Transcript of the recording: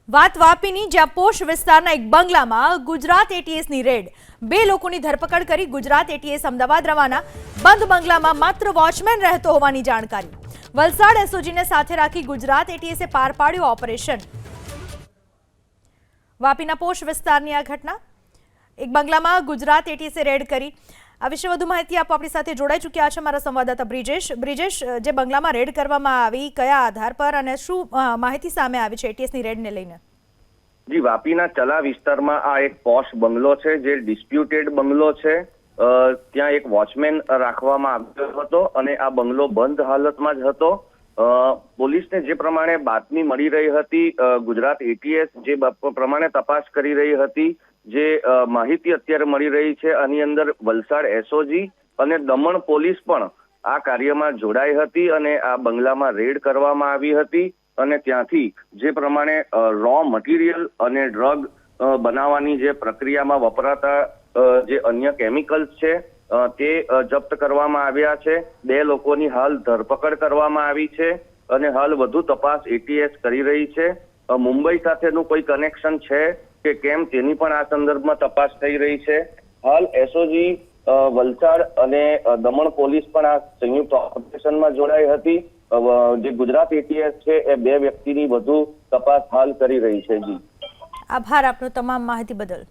વાત વાપીની, જ્યાં પોશ વિસ્તારના એક બંગલામાં ગુજરાત એટીએસની રેડ, 2 લોકોની ધરપકડ કરી ગુજરાત એટીએસ અમદાવાદ રવાના. બંધ બંગલામાં માત્ર વોચમેન રહેતો હોવાની જાણકારી. વલસાડ એસઓજીને સાથે રાખી ગુજરાત એટીએસે પાર પાડ્યું ઓપરેશન. વાપીના પોશ વિસ્તારની આ ઘટના, એક બંગલામાં ગુજરાત એટીએસે રેડ કરી. આ વિશે વધુ માહિતી આપવા આપણી સાથે જોડાઈ ચૂક્યા છે મારા સંવાદદાતા બ્રિજેશ. જે બંગલામાં રેડ કરવામાં આવી, કયા આધાર પર અને શું માહિતી સામે આવી છે એટીએસની રેડને લઈને? જી, વાપીના ચલા વિસ્તારમાં આ એક પોશ બંગલો છે, જે ડિસ્પ્યુટેડ બંગલો છે. ત્યાં એક વોચમેન રાખવામાં આવ્યો હતો અને આ બંગલો બંધ હાલતમાં જ હતો. પોલીસને જે પ્રમાણે બાતમી મળી રહી હતી, ગુજરાત એટીએસ જે પ્રમાણે તપાસ કરી રહી હતી, જે માહિતી અત્યારે મળી રહી છે, આની અંદર વલસાડ એસઓજી અને દમણ પોલીસ પણ આ કાર્યમાં જોડાઈ હતી અને આ બંગલામાં રેડ કરવામાં આવી હતી. અને ત્યાંથી જે પ્રમાણે રો મટીરિયલ અને ડ્રગ બનાવવાની જે પ્રક્રિયામાં વપરાતા જે અન્ય કેમિકલ્સ છે તે જપ્ત કરવામાં આવ્યા છે. 2 લોકોની હાલ ધરપકડ કરવામાં આવી છે અને હાલ વધુ તપાસ એટીએસ કરી રહી છે. મુંબઈ સાથેનું કોઈ કનેક્શન છે કે કેમ તેની પણ આ સંદર્ભમાં તપાસ થઈ રહી છે. હાલ એસઓજી વલસાડ અને દમણ પોલીસ પણ આ સંયુક્ત ઓપરેશનમાં જોડાઈ હતી. જે ગુજરાત એટીએસ છે એ 2 વ્યક્તિની વધુ તપાસ હાલ કરી રહી છે. જી, આભાર આપનો તમામ માહિતી બદલ.